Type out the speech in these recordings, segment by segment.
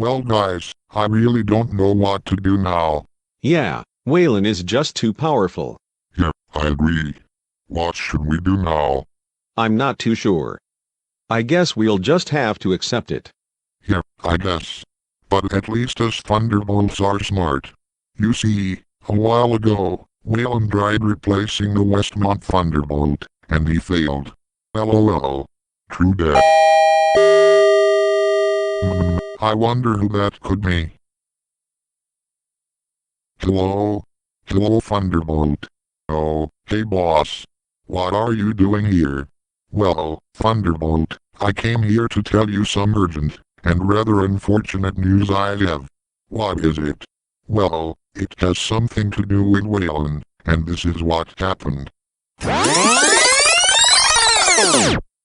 Well guys, I really don't know what to do now. Yeah, Waylon is just too powerful. Yeah, I agree. What should we do now? I'm not too sure. I guess we'll just have to accept it. Yeah, I guess. But at least us Thunderbolts are smart. You see, a while ago, Waylon tried replacing the Westmont Thunderbolt, and he failed. LOL. True that. I wonder who that could be. Hello? Hello Thunderbolt. Oh, hey boss. What are you doing here? Well, Thunderbolt, I came here to tell you some urgent and rather unfortunate news I have. What is it? Well, it has something to do with Waylon, and this is what happened.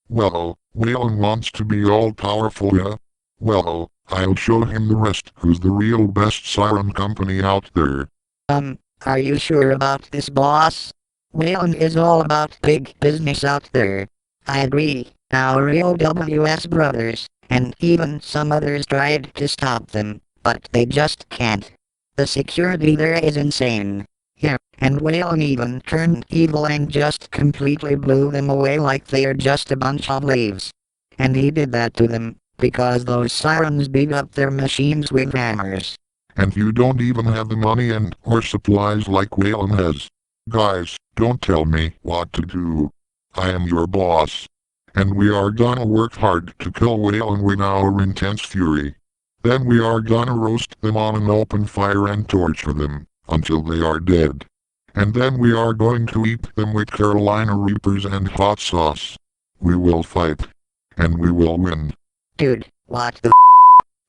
Well, Waylon wants to be all-powerful, yeah? Well, I'll show him the rest who's the real best siren company out there. Are you sure about this, boss? Waylon is all about big business out there. I agree. Our OWS brothers, and even some others tried to stop them, but they just can't. The security there is insane. Yeah, and Waylon even turned evil and just completely blew them away like they're just a bunch of leaves. And he did that to them, because those sirens beat up their machines with hammers. And you don't even have the money and or supplies like Waylon has. Guys, don't tell me what to do. I am your boss. And we are gonna work hard to kill Waylon with our intense fury. Then we are gonna roast them on an open fire and torture them until they are dead. And then we are going to eat them with Carolina Reapers and hot sauce. We will fight. And we will win. Dude, what the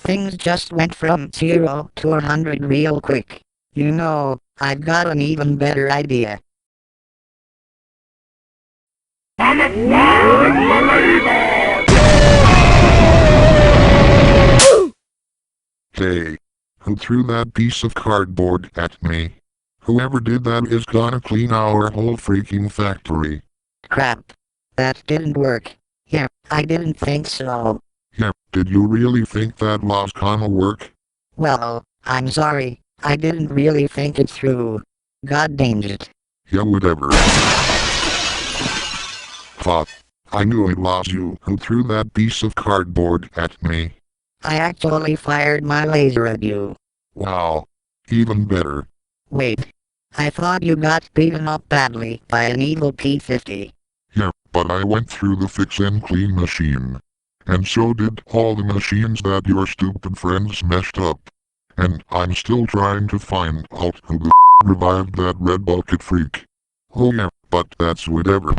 Things just went from 0 to 100 real quick. You know, I've got an even better idea. Hey, who threw that piece of cardboard at me? Whoever did that is gonna clean our whole freaking factory. Crap. That didn't work. Yeah, I didn't think so. Yeah, did you really think that was gonna work? Well, I'm sorry. I didn't really think it through. God dang it. Yeah, whatever. Fuck. I knew it was you who threw that piece of cardboard at me. I actually fired my laser at you. Wow. Even better. Wait. I thought you got beaten up badly by an evil P-50. Yeah, but I went through the fix and clean machine. And so did all the machines that your stupid friends messed up. And I'm still trying to find out who the revived that red bucket freak. Oh yeah, but that's whatever.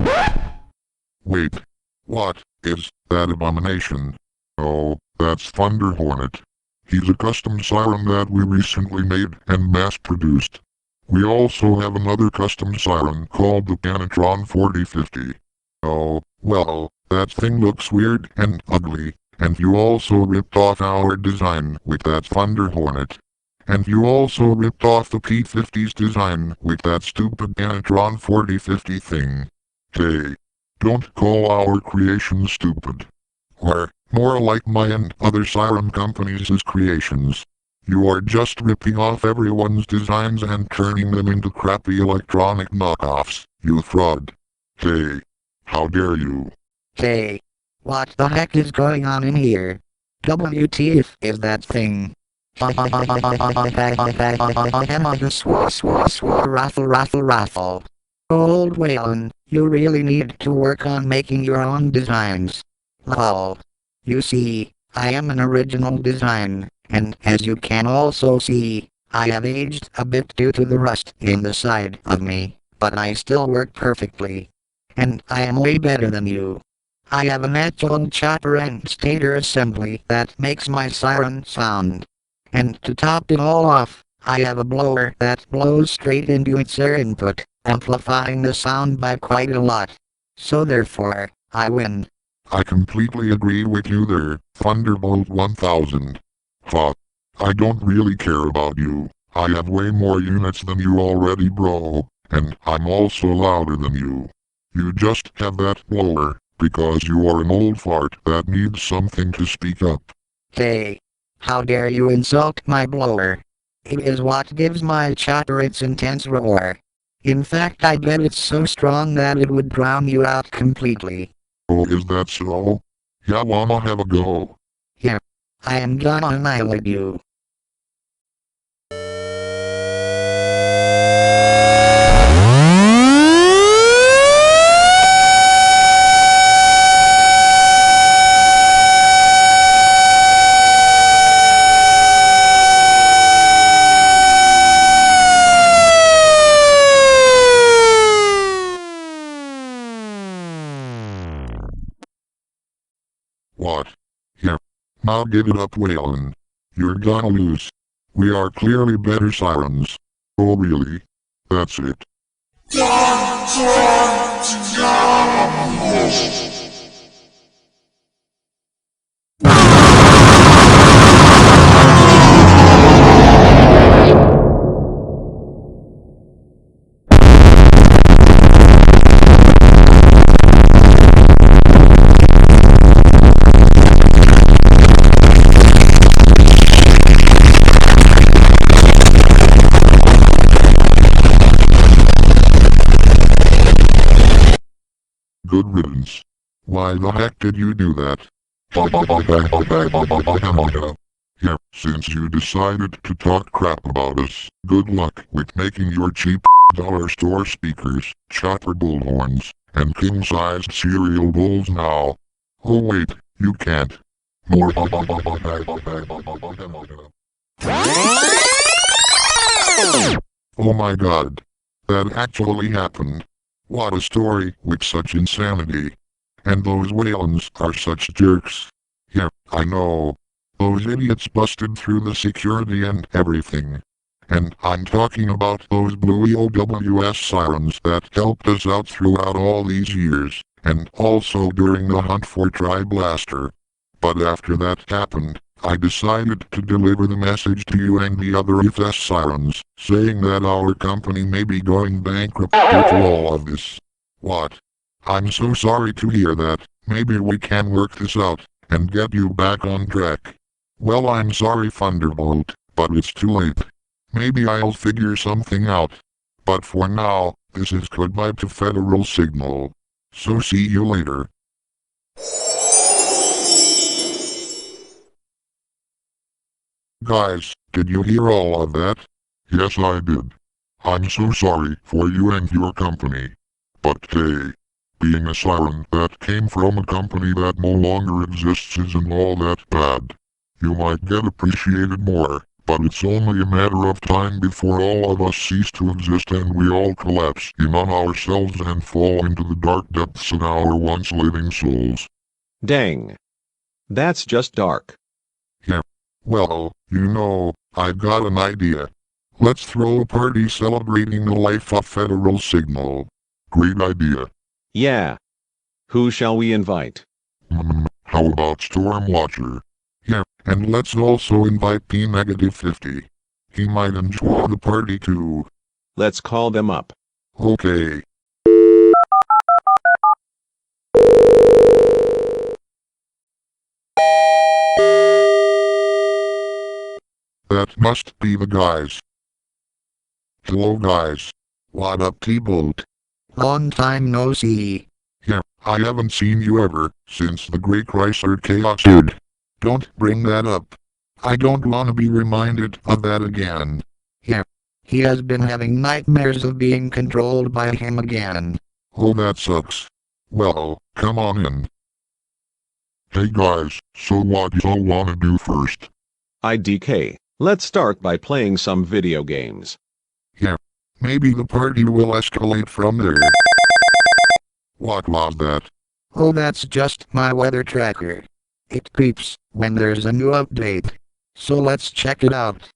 Wait. What is that abomination? Oh, that's Thunder Hornet. He's a custom siren that we recently made and mass-produced. We also have another custom siren called the Canatron 4050. Oh, well, that thing looks weird and ugly, and you also ripped off our design with that Thunder Hornet. And you also ripped off the P-50's design with that stupid Canatron 4050 thing. Hey, don't call our creations stupid. Or, more like my and other siren companies' creations. You are just ripping off everyone's designs and turning them into crappy electronic knockoffs, you fraud. Hey, how dare you? Hey. What the heck is going on in here? WTF is that thing? Raffle. Old Waylon, you really need to work on making your own designs. Lol. You see, I am an original design, and as you can also see, I have aged a bit due to the rust in the side of me, but I still work perfectly. And I am way better than you. I have an actual chopper and stator assembly that makes my siren sound. And to top it all off, I have a blower that blows straight into its air input, amplifying the sound by quite a lot. So therefore, I win. I completely agree with you there, Thunderbolt 1000. Fuck. I don't really care about you. I have way more units than you already, bro, and I'm also louder than you. You just have that blower, because you are an old fart that needs something to speak up. Hey. How dare you insult my blower? It is what gives my chopper its intense roar. In fact, I bet it's so strong that it would drown you out completely. Oh, is that so? Yeah, wanna have a go? Here, I am gonna annihilate you. What? Here. Now give it up, Waylon. You're gonna lose. We are clearly better sirens. Oh really? That's it. Good riddance. Why the heck did you do that? Here, since you decided to talk crap about us, good luck with making your cheap dollar store speakers, chopper bullhorns, and king-sized cereal bowls now. Oh wait, you can't. More. Oh my god. That actually happened. What a story with such insanity. And those Waylons are such jerks. Yeah, I know. Those idiots busted through the security and everything. And I'm talking about those blue EOWS sirens that helped us out throughout all these years, and also during the hunt for Tri-Blaster. But after that happened, I decided to deliver the message to you and the other FS sirens, saying that our company may be going bankrupt due to all of this. What? I'm so sorry to hear that. Maybe we can work this out, and get you back on track. Well, I'm sorry, Thunderbolt, but it's too late. Maybe I'll figure something out. But for now, this is goodbye to Federal Signal. So see you later. Guys, did you hear all of that? Yes, I did. I'm so sorry for you and your company. But hey, being a siren that came from a company that no longer exists isn't all that bad. You might get appreciated more, but it's only a matter of time before all of us cease to exist and we all collapse in on ourselves and fall into the dark depths of our once living souls. Dang. That's just dark. Yeah. Well, you know, I've got an idea. Let's throw a party celebrating the life of Federal Signal. Great idea. Yeah. Who shall we invite? How about Stormwatcher? Yeah, and let's also invite P-50. He might enjoy the party too. Let's call them up. Okay. That must be the guys. Hello guys. What up, T-Bolt? Long time no see. Yeah, I haven't seen you ever since the Great Chrysler Chaos. Dude, don't bring that up. I don't wanna be reminded of that again. Here. He has been having nightmares of being controlled by him again. Oh, that sucks. Well, come on in. Hey guys, so what y'all wanna do first? IDK. Let's start by playing some video games. Yeah, maybe the party will escalate from there. What was that? Oh, that's just my weather tracker. It beeps when there's a new update. So let's check it out.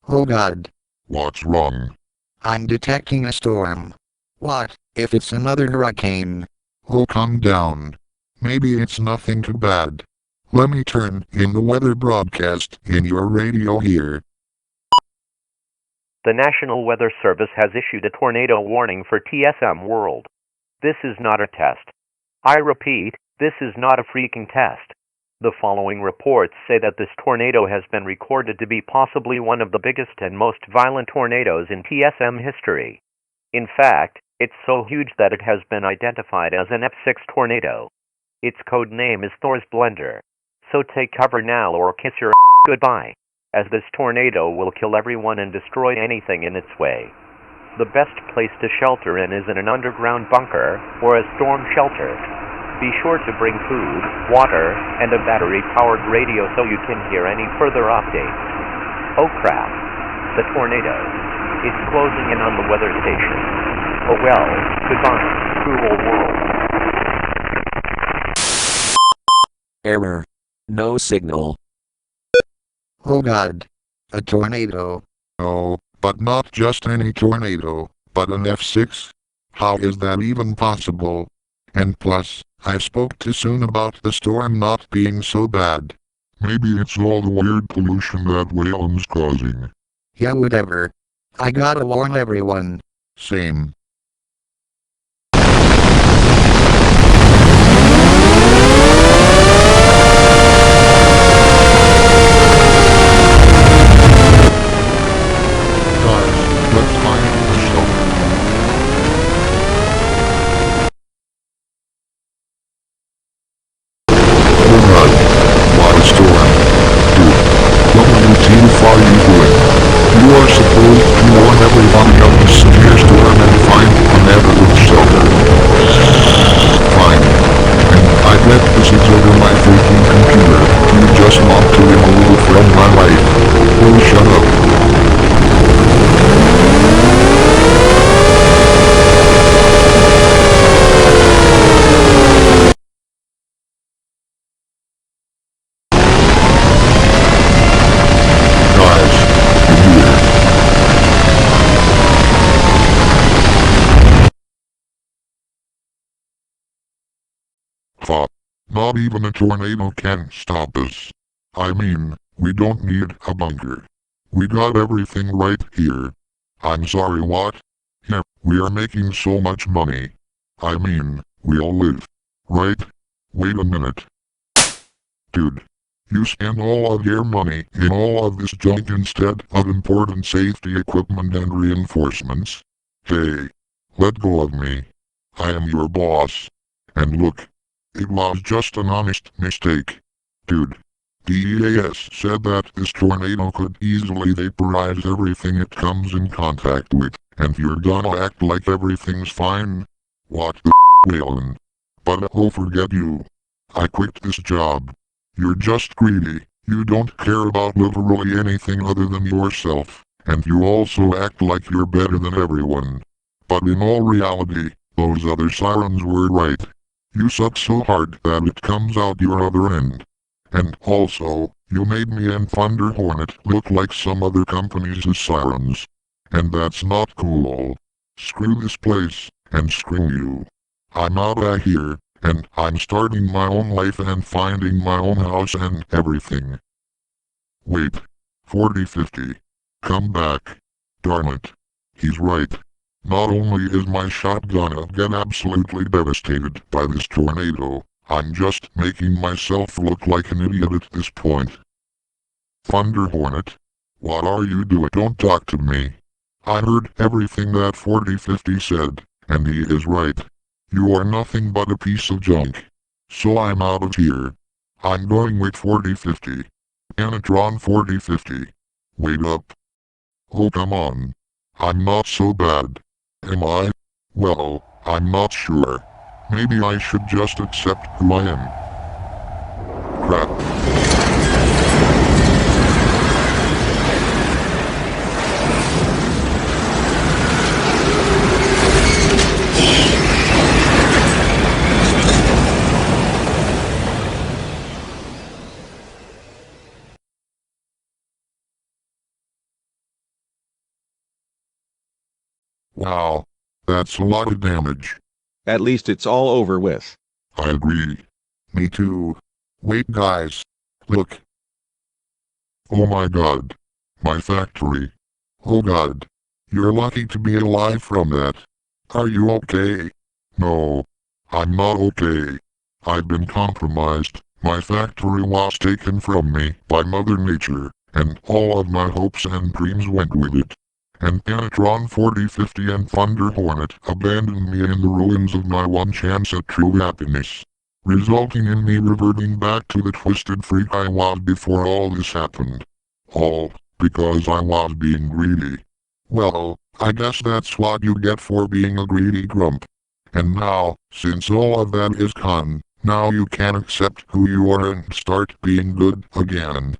Oh god. What's wrong? I'm detecting a storm. What if it's another hurricane? Oh, calm down. Maybe it's nothing too bad. Let me turn in the weather broadcast in your radio here. The National Weather Service has issued a tornado warning for TSM World. This is not a test. I repeat, this is not a freaking test. The following reports say that this tornado has been recorded to be possibly one of the biggest and most violent tornadoes in TSM history. In fact, it's so huge that it has been identified as an F6 tornado. Its code name is Thor's Blender. So take cover now or kiss your goodbye, as this tornado will kill everyone and destroy anything in its way. The best place to shelter in is in an underground bunker or a storm shelter. Be sure to bring food, water, and a battery-powered radio so you can hear any further updates. Oh crap, the tornado. It's closing in on the weather station. Oh well, goodbye, cruel world. Error. No signal. Oh god. A tornado. No, but not just any tornado, but an F6? How is that even possible? And plus, I spoke too soon about the storm not being so bad. Maybe it's all the weird pollution that Wayland's causing. Yeah, whatever. I gotta warn everyone. Same. Guys, let's find the shelter. Oh god, what a storm. Dude, WTF are you doing? You are supposed to warn everybody of the severe storm and find a neighborhood shelter. Fine. And I bet this is over my freaking computer. You just want to remove it from my life. Oh, shut up. Guys, you're here. Fuck. Not even a tornado can stop us. I mean, we don't need a bunker. We got everything right here. I'm sorry, what? Yeah, we are making so much money. I mean, we all live. Right? Wait a minute. Dude. You spend all of your money in all of this junk instead of important safety equipment and reinforcements? Hey. Let go of me. I am your boss. And look. It was just an honest mistake. Dude. The EAS said that this tornado could easily vaporize everything it comes in contact with, and you're gonna act like everything's fine? What the Wayland? But oh, forget you. I quit this job. You're just greedy. You don't care about literally anything other than yourself, and you also act like you're better than everyone. But in all reality, those other sirens were right. You suck so hard that it comes out your other end. And also, you made me and Thunder Hornet look like some other company's sirens. And that's not cool. Screw this place, and screw you. I'm outta here, and I'm starting my own life and finding my own house and everything. Wait. 4050. Come back. Darn it. He's right. Not only is my shop gonna get absolutely devastated by this tornado, I'm just making myself look like an idiot at this point. Thunder Hornet? What are you doing? Don't talk to me. I heard everything that 4050 said, and he is right. You are nothing but a piece of junk. So I'm out of here. I'm going with 4050. Anatron 4050. Wait up. Oh come on. I'm not so bad. Am I? Well, I'm not sure. Maybe I should just accept who I am. Crap. Wow. That's a lot of damage. At least it's all over with. I agree. Me too. Wait guys. Look. Oh my god. My factory. Oh god. You're lucky to be alive from that. Are you okay? No. I'm not okay. I've been compromised. My factory was taken from me by Mother Nature, and all of my hopes and dreams went with it. And Panatron 4050 and Thunder Hornet abandoned me in the ruins of my one chance at true happiness, resulting in me reverting back to the twisted freak I was before all this happened. All because I was being greedy. Well, I guess that's what you get for being a greedy grump. And now, since all of that is gone, now you can accept who you are and start being good again.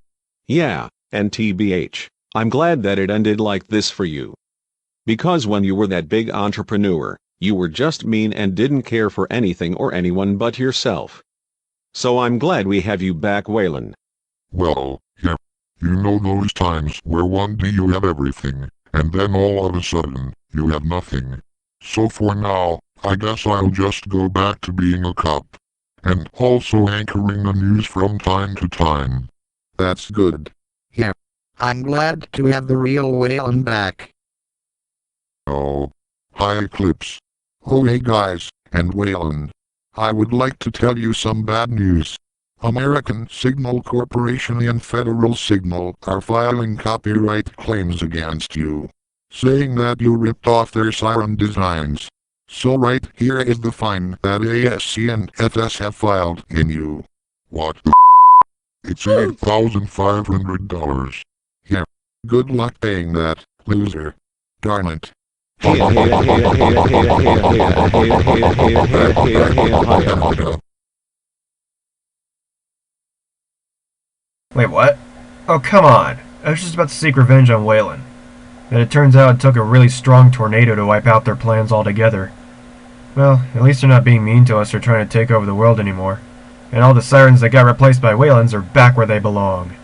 Yeah, and TBH, I'm glad that it ended like this for you. Because when you were that big entrepreneur, you were just mean and didn't care for anything or anyone but yourself. So I'm glad we have you back, Waylon. Well, yeah. You know those times where one day you have everything, and then all of a sudden, you have nothing. So for now, I guess I'll just go back to being a cop. And also anchoring the news from time to time. That's good. Yeah. I'm glad to have the real Waylon back. Oh. Hi Eclipse. Oh hey guys, and Waylon. I would like to tell you some bad news. American Signal Corporation and Federal Signal are filing copyright claims against you, saying that you ripped off their siren designs. So right here is the fine that ASC and FS have filed in you. What the It's $8,500. Yeah. Good luck paying that, loser. Darn it. Wait, what? Oh, come on. I was just about to seek revenge on Waylon. But it turns out it took a really strong tornado to wipe out their plans altogether. Well, at least they're not being mean to us or trying to take over the world anymore. And all the sirens that got replaced by Waylons are back where they belong.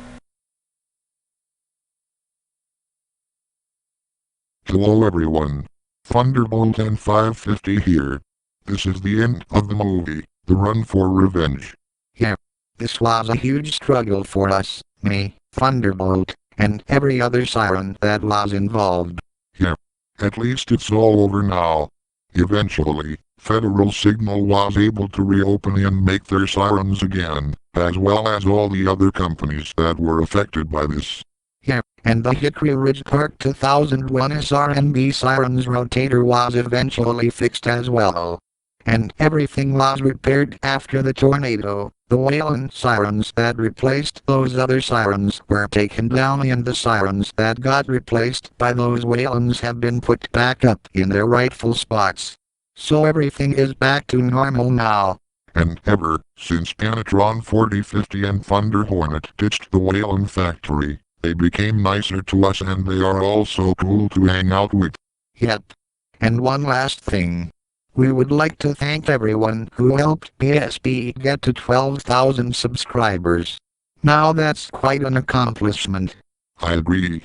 Hello everyone. Thunderbolt and 550 here. This is the end of the movie, The Run for Revenge. Yeah. This was a huge struggle for us, me, Thunderbolt, and every other siren that was involved. Yeah. At least it's all over now. Eventually, Federal Signal was able to reopen and make their sirens again, as well as all the other companies that were affected by this. Yeah, and the Hickory Ridge Park 2001 SRNB sirens rotator was eventually fixed as well. And everything was repaired after the tornado. The Waylon sirens that replaced those other sirens were taken down and the sirens that got replaced by those Waylons have been put back up in their rightful spots. So everything is back to normal now. And ever since Panatron 4050 and Thunder Hornet ditched the Waylon factory, they became nicer to us and they are all so cool to hang out with. Yep. And one last thing. We would like to thank everyone who helped PSP get to 12,000 subscribers. Now that's quite an accomplishment. I agree.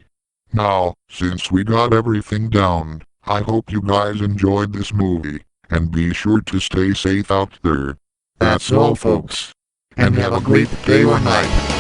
Now, since we got everything down, I hope you guys enjoyed this movie, and be sure to stay safe out there. That's all folks. And have a great day or night.